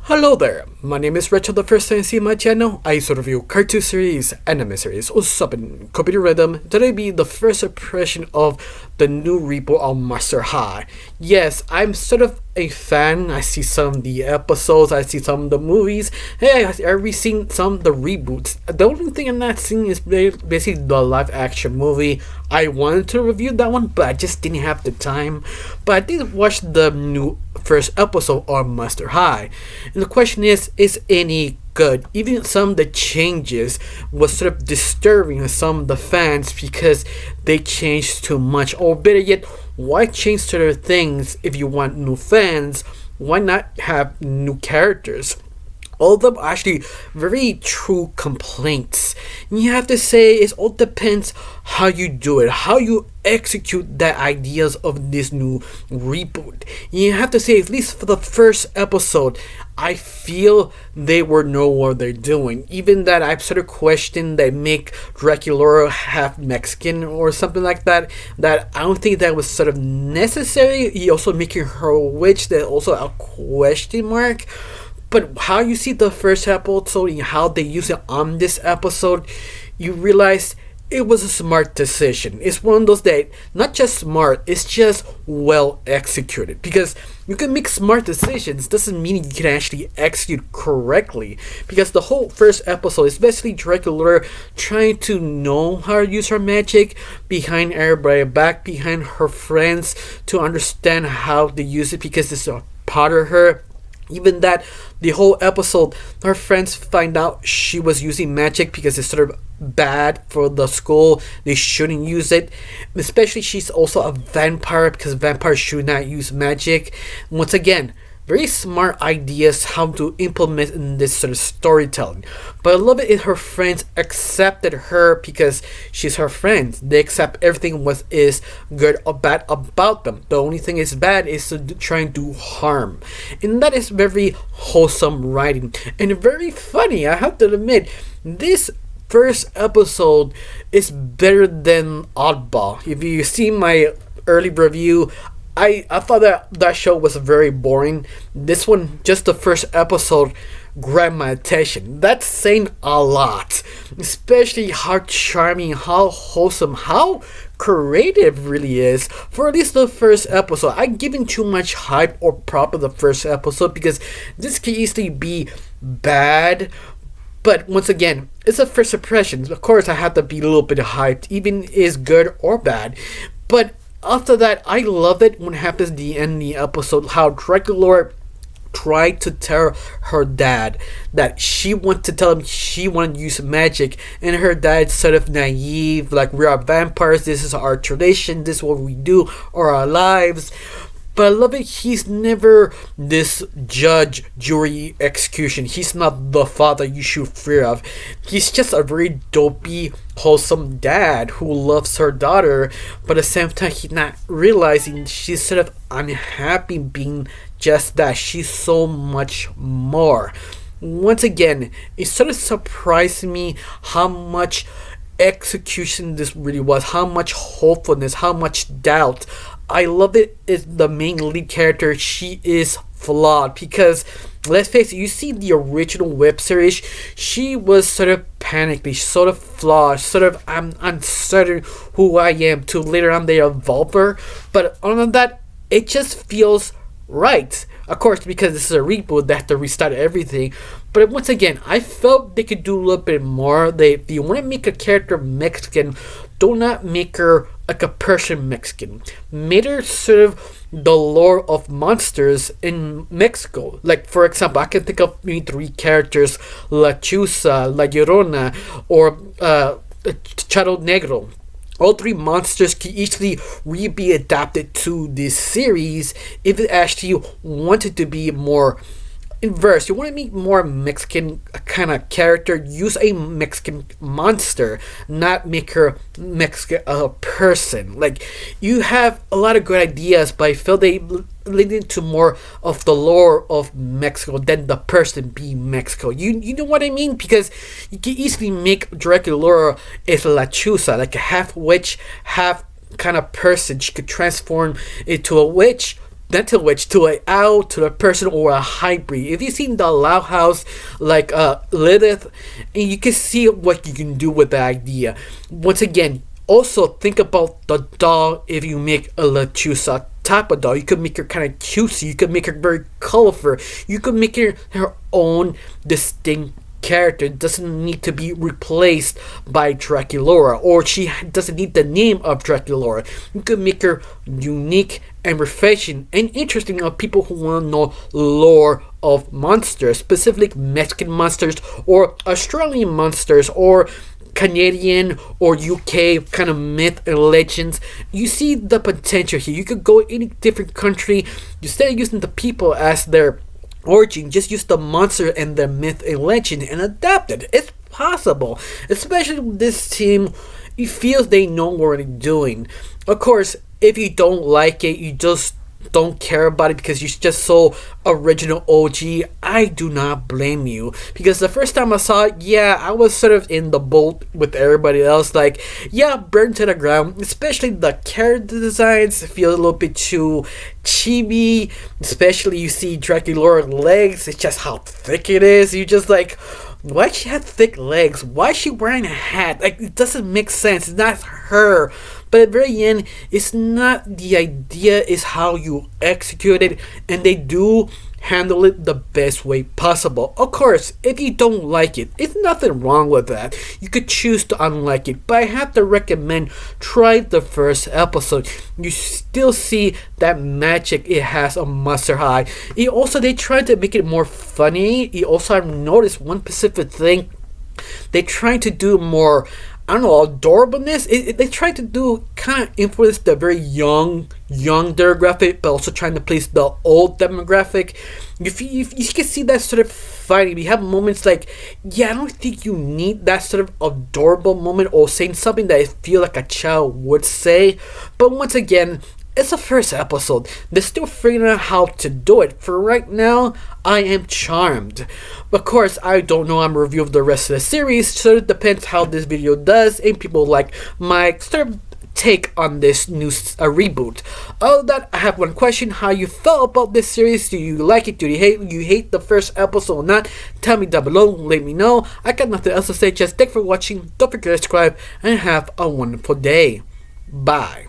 Hello there, my name is Rachel. The first time you see my channel, I used to review cartoon series, anime series, Usopp and Computer Rhythm. Today be the first impression of the new reboot of Monster High. Yes, I'm sort of a fan. I see some of the episodes, I see some of the movies. Hey, I've already seen some of the reboots. The only thing I'm not seeing is basically the live action movie. I wanted to review that one, but I just didn't have the time. But I did watch the new first episode of Monster High. And the question is any good? Even some of the changes was sort of disturbing to some of the fans because they changed too much. Or better yet, why change certain things if you want new fans? Why not have new characters? All of them are actually very true complaints. And you have to say it all depends how you do it, how you execute the ideas of this new reboot. You have to say, at least for the first episode, I feel they were know what they're doing. Even that I sort of question they make Dracula half Mexican or something like that. That I don't think that was sort of necessary. He also making her a witch, that also a question mark. But how you see the first episode and how they use it on this episode, you realize it was a smart decision. It's one of those that not just smart, it's just well executed. Because you can make smart decisions doesn't mean you can actually execute correctly. Because the whole first episode is basically Dracula trying to know how to use her magic behind everybody, back behind her friends to understand how to use it because it's a part of her. Even that, the whole episode, her friends find out she was using magic because it's sort of bad for the school. They shouldn't use it. Especially, she's also a vampire because vampires should not use magic. Once again, very smart ideas how to implement in this sort of storytelling. But I love it if her friends accepted her because she's her friend. They accept everything what is good or bad about them. The only thing is bad is to try and do harm. And that is very wholesome writing. And very funny, I have to admit. This first episode is better than Oddball. If you see my early review, I thought that show was very boring. This one, just the first episode, grabbed my attention. That's saying a lot. Especially how charming, how wholesome, how creative really is for at least the first episode. I'm giving too much hype or prop of the first episode because this can easily be bad. But once again, it's a first impression. Of course, I have to be a little bit hyped, even is good or bad. But after that, I love it when it happens at the end of the episode, how Dracula tried to tell her dad that she wanted to tell him she wanted to use magic, and her dad's sort of naive, like, we are vampires, this is our tradition, this is what we do, or our lives. But I love it, he's never this judge, jury, execution. He's not the father you should fear of. He's just a very dopey, wholesome dad who loves her daughter, but at the same time he's not realizing she's sort of unhappy being just that. She's so much more. Once again, it sort of surprised me how much execution this really was, how much hopefulness, how much doubt. I love it is the main lead character. She is flawed because, let's face it, you see the original web series, she was sort of panicked, sort of flawed, sort of I'm uncertain who I am, to later on they evolve her. But other than that, it just feels right. Of course, because this is a reboot, they have to restart everything. But once again, I felt they could do a little bit more. If you want to make a character Mexican, do not make her like a Persian Mexican. Made her sort of the lore of monsters in Mexico. Like, for example, I can think of maybe 3 characters: La Chusa, La Llorona, or Charo Negro. All 3 monsters can easily be adapted to this series if it actually wanted to be more inverse. You want to make more Mexican kind of character, use a Mexican monster, not make her Mexican a person. Like, you have a lot of good ideas, but I feel they lead into more of the lore of Mexico than the person being Mexico. You know what I mean? Because you can easily make Dracula as La Chusa, like a half witch, half kind of person. She could transform into a witch. dental witch to a owl to a person or a hybrid. If you've seen the Loud House, like Lilith, and you can see what you can do with the idea. Once again, also think about the doll. If you make a Lechusa type of doll, you could make her kind of cutesy, you could make her very colorful, you could make her own distinct character. It doesn't need to be replaced by Draculaura, or she doesn't need the name of Draculaura. You could make her unique and refreshing and interesting of people who want to know lore of monsters, specifically Mexican monsters or Australian monsters or Canadian or UK kind of myth and legends. You see the potential here. You could go any different country. Instead of using the people as their origin, just use the monster and the myth and legend and adapt it. It's possible, especially with this team. It feels they know what they're doing. Of course, if you don't like it, you just don't care about it because you're just so original OG, I do not blame you. Because the first time I saw it, yeah, I was sort of in the boat with everybody else. Like, yeah, burned to the ground. Especially the character designs feel a little bit too chibi. Especially you see Draculaura's legs. It's just how thick it is. You just like, why she have thick legs? Why is she wearing a hat? Like, it doesn't make sense. It's not her. But at the very end, it's not the idea, it's how you execute it, and they do handle it the best way possible. Of course, if you don't like it, it's nothing wrong with that. You could choose to unlike it, but I have to recommend try the first episode. You still see that magic it has on Monster High. It also, they tried to make it more funny. You also have noticed one specific thing. They tried to do more, I don't know, adorableness. They try to do kind of influence the very young demographic, but also trying to please the old demographic. You can see that sort of fighting. You have moments like, yeah, I don't think you need that sort of adorable moment or saying something that I feel like a child would say. But once again, it's the first episode. They're still figuring out how to do it. For right now, I am charmed. Of course, I don't know. I'm a review of the rest of the series, so it depends how this video does and people like my sort of take on this new reboot. Other than that, I have one question: how you felt about this series? Do you like it? Do you hate the first episode or not? Tell me down below. Let me know. I got nothing else to say. Just thanks for watching. Don't forget to subscribe and have a wonderful day. Bye.